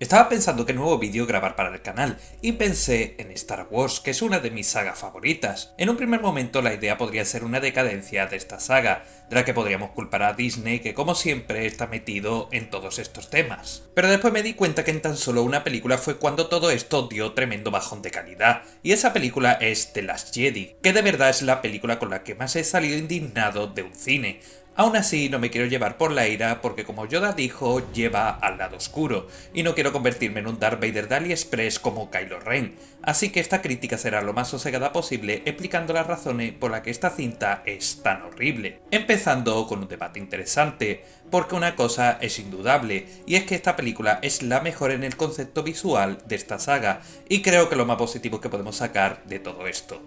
Estaba pensando qué nuevo vídeo grabar para el canal, y pensé en Star Wars, que es una de mis sagas favoritas. En un primer momento la idea podría ser una decadencia de esta saga, de la que podríamos culpar a Disney, que como siempre está metido en todos estos temas. Pero después me di cuenta que en tan solo una película fue cuando todo esto dio tremendo bajón de calidad, y esa película es The Last Jedi, que de verdad es la película con la que más he salido indignado de un cine. Aún así, no me quiero llevar por la ira porque, como Yoda dijo, lleva al lado oscuro, y no quiero convertirme en un Darth Vader de AliExpress como Kylo Ren, así que esta crítica será lo más sosegada posible explicando las razones por las que esta cinta es tan horrible. Empezando con un debate interesante, porque una cosa es indudable, y es que esta película es la mejor en el concepto visual de esta saga, y creo que lo más positivo que podemos sacar de todo esto.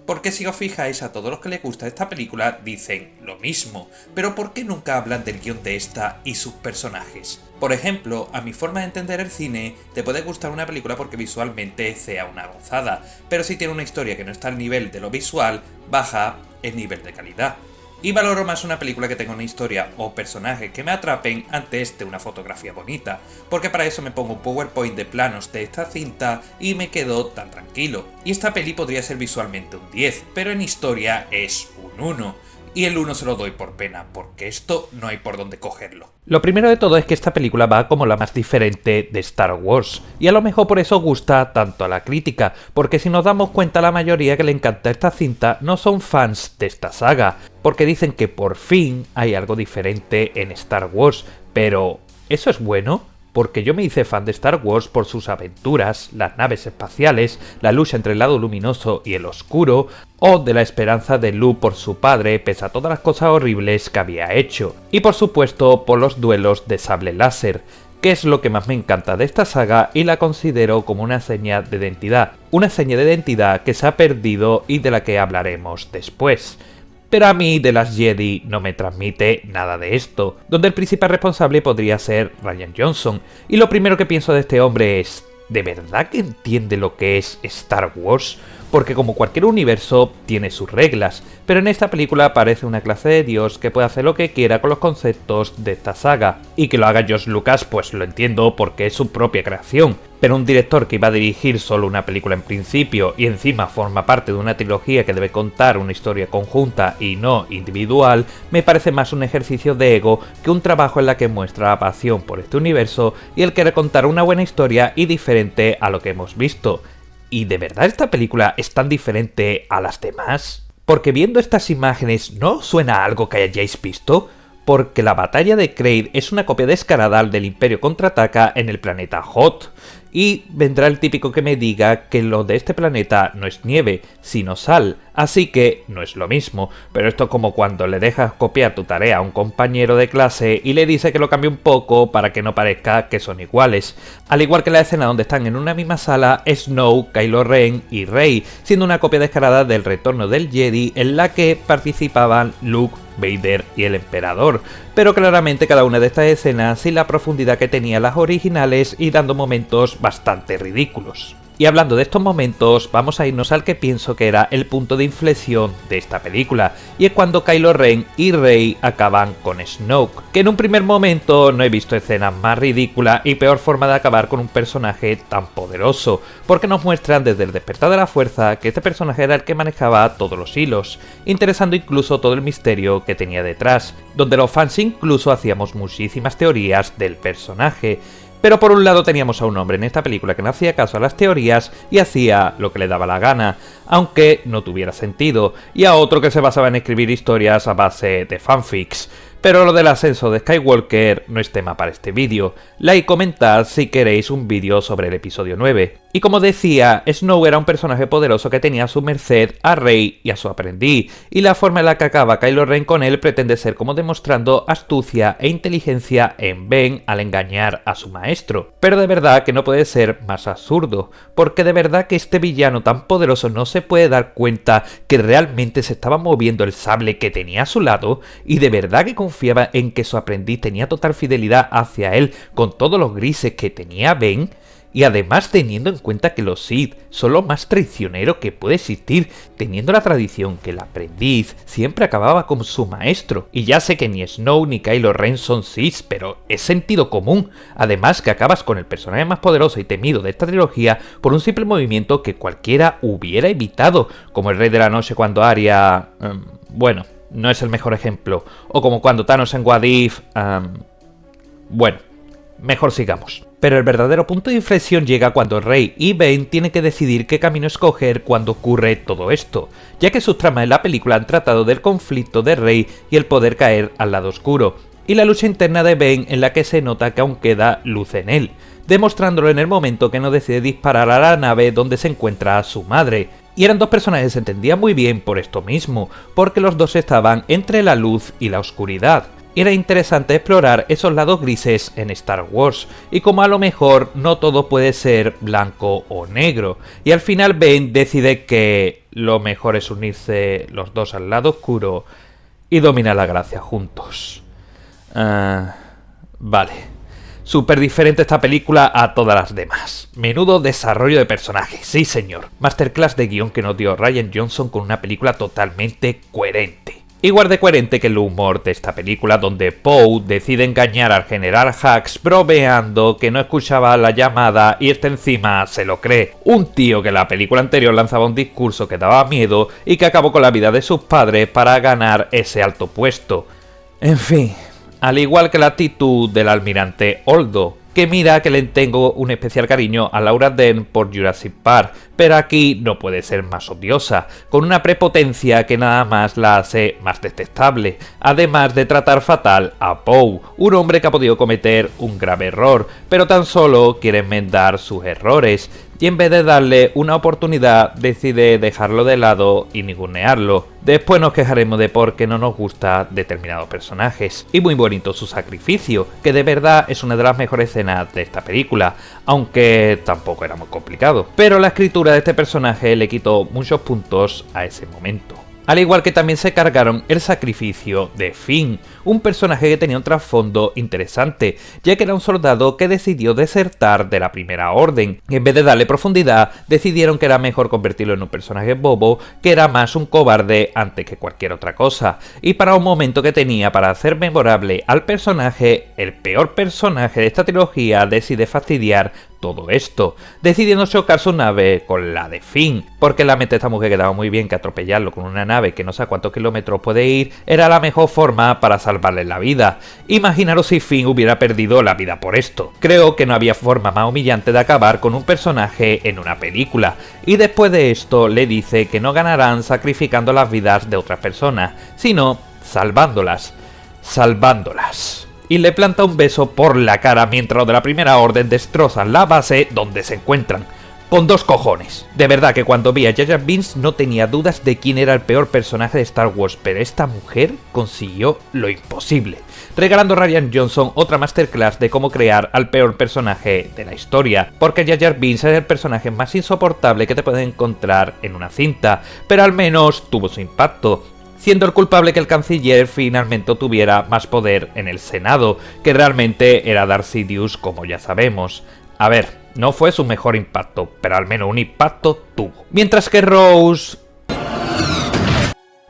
Porque si os fijáis, a todos los que les gusta esta película dicen lo mismo, pero ¿por qué nunca hablan del guión de esta y sus personajes? Por ejemplo, a mi forma de entender el cine, te puede gustar una película porque visualmente sea una gozada, pero si tiene una historia que no está al nivel de lo visual, baja el nivel de calidad. Y valoro más una película que tenga una historia o personajes que me atrapen antes de una fotografía bonita, porque para eso me pongo un PowerPoint de planos de esta cinta y me quedo tan tranquilo. Y esta peli podría ser visualmente un 10, pero en historia es un 1. Y el 1 se lo doy por pena, porque esto no hay por dónde cogerlo. Lo primero de todo es que esta película va como la más diferente de Star Wars, y a lo mejor por eso gusta tanto a la crítica, porque si nos damos cuenta la mayoría que le encanta esta cinta no son fans de esta saga, porque dicen que por fin hay algo diferente en Star Wars, pero ¿eso es bueno? Porque yo me hice fan de Star Wars por sus aventuras, las naves espaciales, la lucha entre el lado luminoso y el oscuro, o de la esperanza de Luke por su padre pese a todas las cosas horribles que había hecho. Y por supuesto por los duelos de sable láser, que es lo que más me encanta de esta saga y la considero como una seña de identidad. Una seña de identidad que se ha perdido y de la que hablaremos después. Pero a mí The Last Jedi no me transmite nada de esto, donde el principal responsable podría ser Rian Johnson, y lo primero que pienso de este hombre es, ¿de verdad que entiende lo que es Star Wars? Porque como cualquier universo tiene sus reglas, pero en esta película parece una clase de dios que puede hacer lo que quiera con los conceptos de esta saga, y que lo haga George Lucas pues lo entiendo porque es su propia creación, pero un director que iba a dirigir solo una película en principio y encima forma parte de una trilogía que debe contar una historia conjunta y no individual, me parece más un ejercicio de ego que un trabajo en la que muestra la pasión por este universo y el querer contar una buena historia y diferente a lo que hemos visto. ¿Y de verdad esta película es tan diferente a las demás? Porque viendo estas imágenes, ¿no suena a algo que hayáis visto? Porque la batalla de Crait es una copia descarada del Imperio Contraataca en el planeta Hoth. Y vendrá el típico que me diga que lo de este planeta no es nieve, sino sal, así que no es lo mismo, pero esto es como cuando le dejas copiar tu tarea a un compañero de clase y le dice que lo cambie un poco para que no parezca que son iguales. Al igual que la escena donde están en una misma sala Snoke, Kylo Ren y Rey, siendo una copia descarada del Retorno del Jedi en la que participaban Luke, Vader y el Emperador, pero claramente cada una de estas escenas sin la profundidad que tenían las originales y dando momentos bastante ridículos. Y hablando de estos momentos, vamos a irnos al que pienso que era el punto de inflexión de esta película, y es cuando Kylo Ren y Rey acaban con Snoke, que en un primer momento no he visto escenas más ridículas y peor forma de acabar con un personaje tan poderoso, porque nos muestran desde el despertar de la fuerza que este personaje era el que manejaba todos los hilos, interesando incluso todo el misterio que tenía detrás, donde los fans incluso hacíamos muchísimas teorías del personaje. Pero por un lado teníamos a un hombre en esta película que no hacía caso a las teorías y hacía lo que le daba la gana, aunque no tuviera sentido, y a otro que se basaba en escribir historias a base de fanfics. Pero lo del ascenso de Skywalker no es tema para este vídeo. Like y comentad si queréis un vídeo sobre el episodio 9. Y como decía, Snoke era un personaje poderoso que tenía a su merced a Rey y a su aprendiz, y la forma en la que acaba Kylo Ren con él pretende ser como demostrando astucia e inteligencia en Ben al engañar a su maestro. Pero de verdad que no puede ser más absurdo, porque de verdad que este villano tan poderoso no se puede dar cuenta que realmente se estaba moviendo el sable que tenía a su lado, y de verdad que confiaba en que su aprendiz tenía total fidelidad hacia él con todos los grises que tenía Ben. Y además teniendo en cuenta que los Sith son lo más traicionero que puede existir, teniendo la tradición que el aprendiz siempre acababa con su maestro. Y ya sé que ni Snow ni Kylo Ren son Sith, pero es sentido común. Además que acabas con el personaje más poderoso y temido de esta trilogía por un simple movimiento que cualquiera hubiera evitado, como el Rey de la Noche cuando Arya... bueno, no es el mejor ejemplo. O como cuando Thanos en What If... bueno, mejor sigamos. Pero el verdadero punto de inflexión llega cuando Rey y Ben tienen que decidir qué camino escoger cuando ocurre todo esto, ya que sus tramas en la película han tratado del conflicto de Rey y el poder caer al lado oscuro, y la lucha interna de Ben en la que se nota que aún queda luz en él, demostrándolo en el momento que no decide disparar a la nave donde se encuentra su madre. Y eran dos personajes que se entendían muy bien por esto mismo, porque los dos estaban entre la luz y la oscuridad. Era interesante explorar esos lados grises en Star Wars, y como a lo mejor no todo puede ser blanco o negro, y al final Ben decide que lo mejor es unirse los dos al lado oscuro y dominar la galaxia juntos. Vale. Súper diferente esta película a todas las demás. Menudo desarrollo de personajes, sí señor. Masterclass de guión que nos dio Rian Johnson con una película totalmente coherente. Igual de coherente que el humor de esta película, donde Poe decide engañar al general Hux bromeando que no escuchaba la llamada y este encima se lo cree. Un tío que en la película anterior lanzaba un discurso que daba miedo y que acabó con la vida de sus padres para ganar ese alto puesto. En fin, al igual que la actitud del almirante Holdo, que mira que le tengo un especial cariño a Laura Dern por Jurassic Park, pero aquí no puede ser más odiosa, con una prepotencia que nada más la hace más detestable, además de tratar fatal a Poe, un hombre que ha podido cometer un grave error, pero tan solo quiere enmendar sus errores, y en vez de darle una oportunidad decide dejarlo de lado y ningunearlo. Después nos quejaremos de por qué no nos gusta determinados personajes. Y muy bonito su sacrificio, que de verdad es una de las mejores escenas de esta película, aunque tampoco era muy complicado. Pero la escritura de este personaje le quitó muchos puntos a ese momento. Al igual que también se cargaron el sacrificio de Finn, un personaje que tenía un trasfondo interesante, ya que era un soldado que decidió desertar de la Primera Orden. En vez de darle profundidad, decidieron que era mejor convertirlo en un personaje bobo, que era más un cobarde antes que cualquier otra cosa. Y para un momento que tenía para hacer memorable al personaje, el peor personaje de esta trilogía decide fastidiar todo esto, decidiendo chocar su nave con la de Finn, porque la mente de esta mujer quedaba muy bien que atropellarlo con una nave que no sé a cuántos kilómetros puede ir era la mejor forma para salvarle la vida. Imaginaros si Finn hubiera perdido la vida por esto. Creo que no había forma más humillante de acabar con un personaje en una película, y después de esto le dice que no ganarán sacrificando las vidas de otras personas, sino salvándolas. Y le planta un beso por la cara mientras los de la Primera Orden destrozan la base donde se encuentran. Con dos cojones. De verdad que cuando vi a Jar Jar Binks no tenía dudas de quién era el peor personaje de Star Wars, pero esta mujer consiguió lo imposible, regalando a Rian Johnson otra masterclass de cómo crear al peor personaje de la historia, porque Jar Jar Binks es el personaje más insoportable que te puedes encontrar en una cinta, pero al menos tuvo su impacto, siendo el culpable que el canciller finalmente tuviera más poder en el Senado, que realmente era Darth Sidious, como ya sabemos. A ver, no fue su mejor impacto, pero al menos un impacto tuvo. Mientras que Rose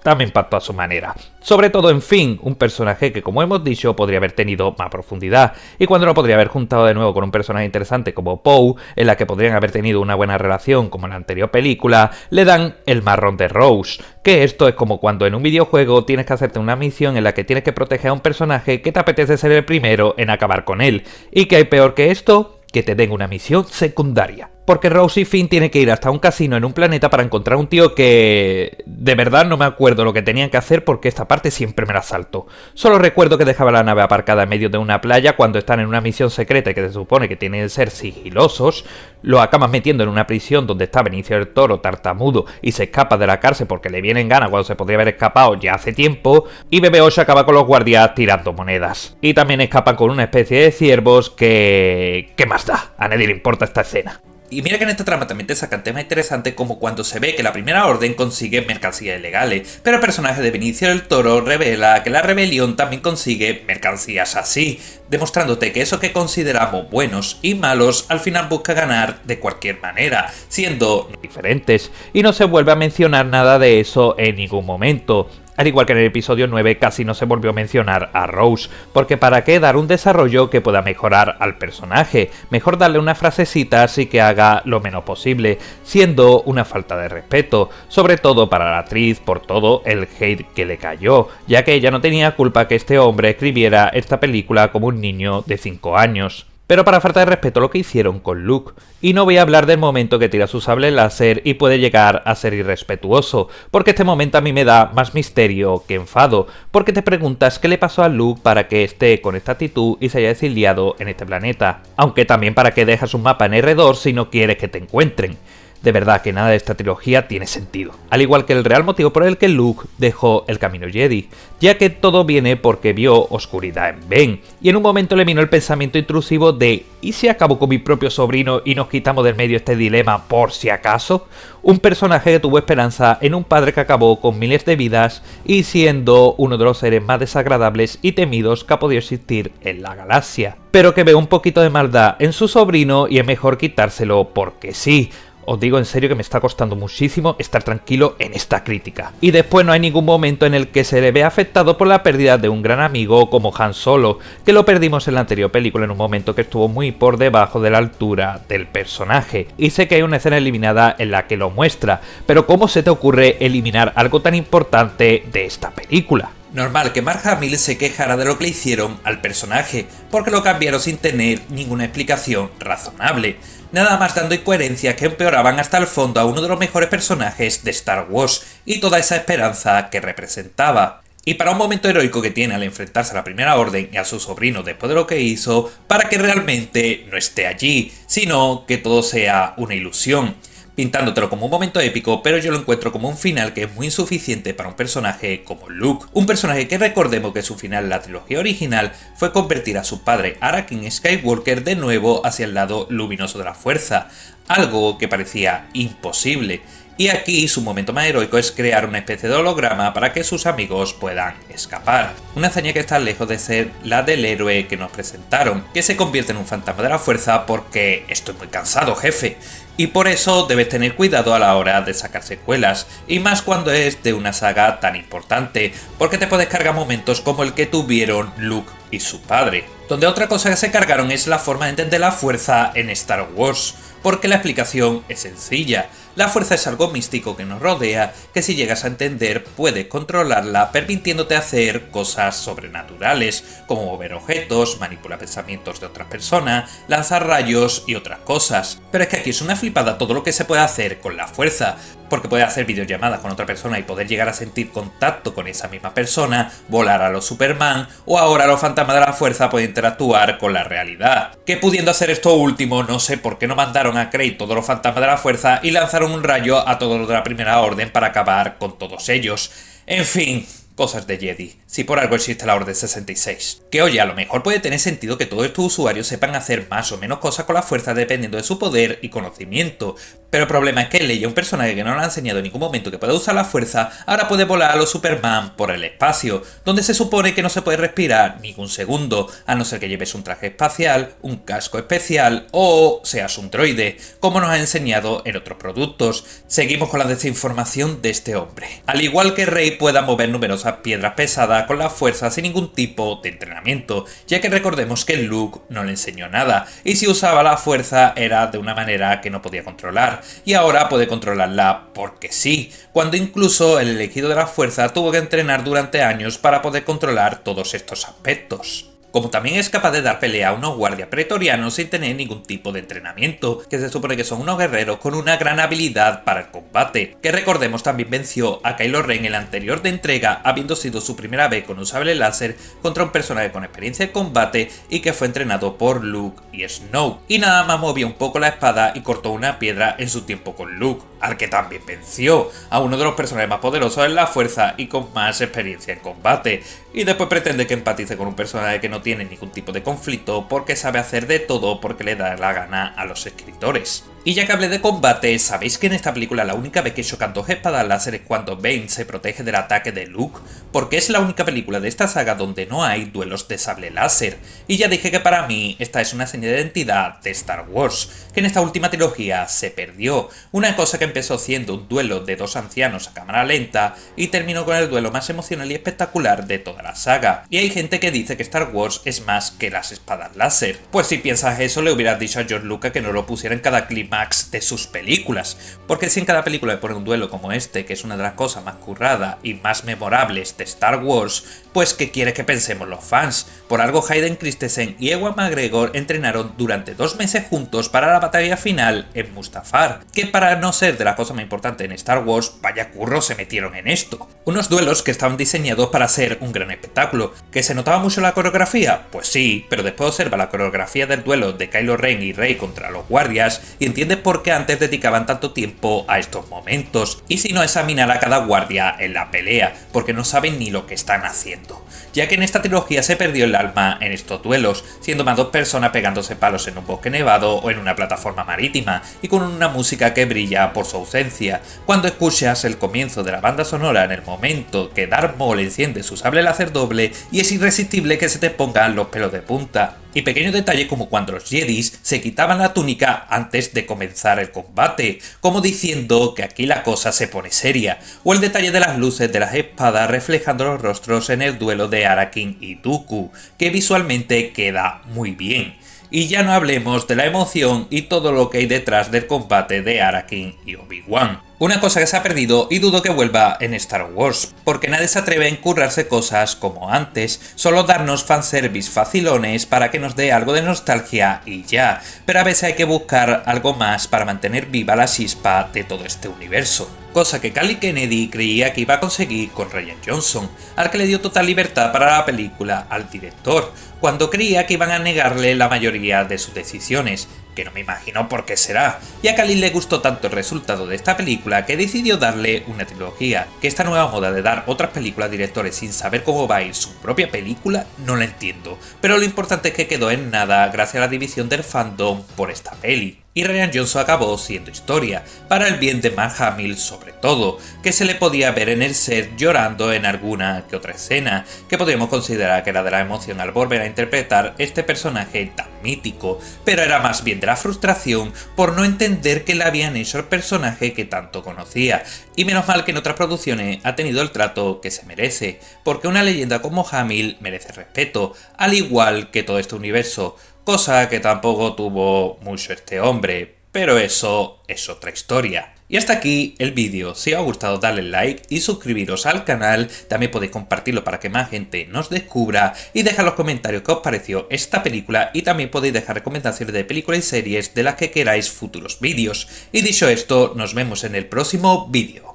también impactó a su manera. Sobre todo en Finn, un personaje que, como hemos dicho, podría haber tenido más profundidad, y cuando lo podría haber juntado de nuevo con un personaje interesante como Poe, en la que podrían haber tenido una buena relación como en la anterior película, le dan el marrón de Rose, que esto es como cuando en un videojuego tienes que hacerte una misión en la que tienes que proteger a un personaje que te apetece ser el primero en acabar con él, y que hay peor que esto, que te den una misión secundaria. Porque Rose y Finn tienen que ir hasta un casino en un planeta para encontrar un tío que... de verdad no me acuerdo lo que tenían que hacer porque esta parte siempre me la salto. Solo recuerdo que dejaba la nave aparcada en medio de una playa cuando están en una misión secreta que se supone que tienen que ser sigilosos. Lo acaban metiendo en una prisión donde está Benicio del Toro tartamudo y se escapa de la cárcel porque le vienen ganas cuando se podría haber escapado ya hace tiempo. Y BB-8 acaba con los guardias tirando monedas. Y también escapan con una especie de ciervos que... ¿qué más da? A nadie le importa esta escena. Y mira que en esta trama también te sacan temas interesantes como cuando se ve que la Primera Orden consigue mercancías ilegales, pero el personaje de Benicio del Toro revela que la rebelión también consigue mercancías así, demostrándote que eso que consideramos buenos y malos al final busca ganar de cualquier manera, siendo diferentes, y no se vuelve a mencionar nada de eso en ningún momento. Al igual que en el episodio 9 casi no se volvió a mencionar a Rose, porque para qué dar un desarrollo que pueda mejorar al personaje, mejor darle una frasecita así que haga lo menos posible, siendo una falta de respeto, sobre todo para la actriz por todo el hate que le cayó, ya que ella no tenía culpa que este hombre escribiera esta película como un niño de 5 años. Pero para falta de respeto lo que hicieron con Luke. Y no voy a hablar del momento que tira su sable láser y puede llegar a ser irrespetuoso, porque este momento a mí me da más misterio que enfado, porque te preguntas qué le pasó a Luke para que esté con esta actitud y se haya exiliado en este planeta, aunque también para que dejas un mapa en R2 si no quieres que te encuentren. De verdad que nada de esta trilogía tiene sentido, al igual que el real motivo por el que Luke dejó el camino Jedi, ya que todo viene porque vio oscuridad en Ben, y en un momento le vino el pensamiento intrusivo de ¿y si acabo con mi propio sobrino y nos quitamos del medio este dilema por si acaso? Un personaje que tuvo esperanza en un padre que acabó con miles de vidas y siendo uno de los seres más desagradables y temidos que ha podido existir en la galaxia, pero que ve un poquito de maldad en su sobrino y es mejor quitárselo porque sí. Os digo en serio que me está costando muchísimo estar tranquilo en esta crítica. Y después no hay ningún momento en el que se le vea afectado por la pérdida de un gran amigo como Han Solo, que lo perdimos en la anterior película en un momento que estuvo muy por debajo de la altura del personaje. Y sé que hay una escena eliminada en la que lo muestra, pero ¿cómo se te ocurre eliminar algo tan importante de esta película? Normal que Mark Hamill se quejara de lo que le hicieron al personaje, porque lo cambiaron sin tener ninguna explicación razonable, nada más dando incoherencias que empeoraban hasta el fondo a uno de los mejores personajes de Star Wars y toda esa esperanza que representaba. Y para un momento heroico que tiene al enfrentarse a la Primera Orden y a su sobrino después de lo que hizo, para que realmente no esté allí, sino que todo sea una ilusión, pintándotelo como un momento épico, pero yo lo encuentro como un final que es muy insuficiente para un personaje como Luke. Un personaje que recordemos que su final en la trilogía original fue convertir a su padre Anakin Skywalker de nuevo hacia el lado luminoso de la fuerza, algo que parecía imposible. Y aquí su momento más heroico es crear una especie de holograma para que sus amigos puedan escapar. Una hazaña que está lejos de ser la del héroe que nos presentaron, que se convierte en un fantasma de la fuerza porque estoy muy cansado, jefe. Y por eso debes tener cuidado a la hora de sacar secuelas, y más cuando es de una saga tan importante, porque te puedes cargar momentos como el que tuvieron Luke y su padre. Donde otra cosa que se cargaron es la forma de entender la fuerza en Star Wars, porque la explicación es sencilla. La fuerza es algo místico que nos rodea, que si llegas a entender puedes controlarla permitiéndote hacer cosas sobrenaturales, como mover objetos, manipular pensamientos de otras personas, lanzar rayos y otras cosas. Pero es que aquí es una flipada todo lo que se puede hacer con la fuerza, porque puedes hacer videollamadas con otra persona y poder llegar a sentir contacto con esa misma persona, volar a los Superman, o ahora los fantasmas de la fuerza pueden interactuar con la realidad. Que pudiendo hacer esto último, no sé por qué no mandaron a Craig todos los fantasmas de la fuerza y lanzaron un rayo a todos los de la Primera Orden para acabar con todos ellos. En fin, cosas de Jedi, si por algo existe la Orden 66. Que oye, a lo mejor puede tener sentido que todos estos usuarios sepan hacer más o menos cosas con la fuerza dependiendo de su poder y conocimiento, pero el problema es que Leia, un personaje que no le ha enseñado en ningún momento que pueda usar la fuerza, ahora puede volar a los Superman por el espacio, donde se supone que no se puede respirar ningún segundo, a no ser que lleves un traje espacial, un casco especial o seas un droide, como nos ha enseñado en otros productos. Seguimos con la desinformación de este hombre. Al igual que Rey pueda mover numerosas piedras pesadas con la fuerza sin ningún tipo de entrenamiento, ya que recordemos que Luke no le enseñó nada, y si usaba la fuerza era de una manera que no podía controlar, y ahora puede controlarla porque sí, cuando incluso el elegido de la fuerza tuvo que entrenar durante años para poder controlar todos estos aspectos. Como también es capaz de dar pelea a unos guardias pretorianos sin tener ningún tipo de entrenamiento, que se supone que son unos guerreros con una gran habilidad para el combate, que recordemos también venció a Kylo Ren en la anterior de entrega, habiendo sido su primera vez con un sable láser contra un personaje con experiencia de combate y que fue entrenado por Luke y Snoke, y nada más movía un poco la espada y cortó una piedra en su tiempo con Luke, al que también venció, a uno de los personajes más poderosos en la fuerza y con más experiencia en combate, y después pretende que empatice con un personaje que no tiene ningún tipo de conflicto porque sabe hacer de todo porque le da la gana a los escritores. Y ya que hablé de combate, ¿sabéis que en esta película la única vez que chocan dos espadas láser es cuando Bane se protege del ataque de Luke? Porque es la única película de esta saga donde no hay duelos de sable láser. Y ya dije que para mí esta es una señal de identidad de Star Wars, que en esta última trilogía se perdió. Una cosa que empezó siendo un duelo de dos ancianos a cámara lenta y terminó con el duelo más emocional y espectacular de toda la saga. Y hay gente que dice que Star Wars es más que las espadas láser. Pues si piensas eso, le hubieras dicho a George Lucas que no lo pusiera en cada clímax de sus películas, porque si en cada película le pone un duelo como este, que es una de las cosas más curradas y más memorables de Star Wars, pues ¿qué quiere que pensemos los fans? Por algo Hayden Christensen y Ewan McGregor entrenaron durante 2 meses juntos para la batalla final en Mustafar, que para no ser de la cosa más importante en Star Wars, vaya curro se metieron en esto. Unos duelos que estaban diseñados para ser un gran espectáculo. ¿Que se notaba mucho la coreografía? Pues sí, pero después observa la coreografía del duelo de Kylo Ren y Rey contra los guardias y entiendes por qué antes dedicaban tanto tiempo a estos momentos, y si no examinar a cada guardia en la pelea, porque no saben ni lo que están haciendo. Ya que en esta trilogía se perdió el alma en estos duelos, siendo más 2 personas pegándose palos en un bosque nevado o en una plataforma marítima, y con una música que brilla por su ausencia. Cuando escuchas el comienzo de la banda sonora en el momento que Darth Maul enciende su sable láser doble, y es irresistible que se te pongan los pelos de punta. Y pequeños detalles como cuando los Jedis se quitaban la túnica antes de comenzar el combate, como diciendo que aquí la cosa se pone seria, o el detalle de las luces de las espadas reflejando los rostros en el duelo de Anakin y Dooku, que visualmente queda muy bien. Y ya no hablemos de la emoción y todo lo que hay detrás del combate de Anakin y Obi-Wan. Una cosa que se ha perdido y dudo que vuelva en Star Wars, porque nadie se atreve a encurrarse cosas como antes, solo darnos fanservice facilones para que nos dé algo de nostalgia y ya, pero a veces hay que buscar algo más para mantener viva la chispa de todo este universo. Cosa que Kathleen Kennedy creía que iba a conseguir con Rian Johnson, al que le dio total libertad para la película al director, cuando creía que iban a negarle la mayoría de sus decisiones, que no me imagino por qué será, y a Kathleen le gustó tanto el resultado de esta película que decidió darle una trilogía, que esta nueva moda de dar otras películas a directores sin saber cómo va a ir su propia película no la entiendo, pero lo importante es que quedó en nada gracias a la división del fandom por esta peli. Y Rian Johnson acabó siendo historia, para el bien de Mark Hamill sobre todo, que se le podía ver en el set llorando en alguna que otra escena, que podríamos considerar que era de la emoción al volver a interpretar este personaje tan mítico, pero era más bien de la frustración por no entender que le habían hecho el personaje que tanto conocía, y menos mal que en otras producciones ha tenido el trato que se merece, porque una leyenda como Hamill merece respeto, al igual que todo este universo, cosa que tampoco tuvo mucho este hombre, pero eso es otra historia. Y hasta aquí el vídeo. Si os ha gustado dadle like y suscribiros al canal, también podéis compartirlo para que más gente nos descubra y dejar en los comentarios qué os pareció esta película y también podéis dejar recomendaciones de películas y series de las que queráis futuros vídeos. Y dicho esto, nos vemos en el próximo vídeo.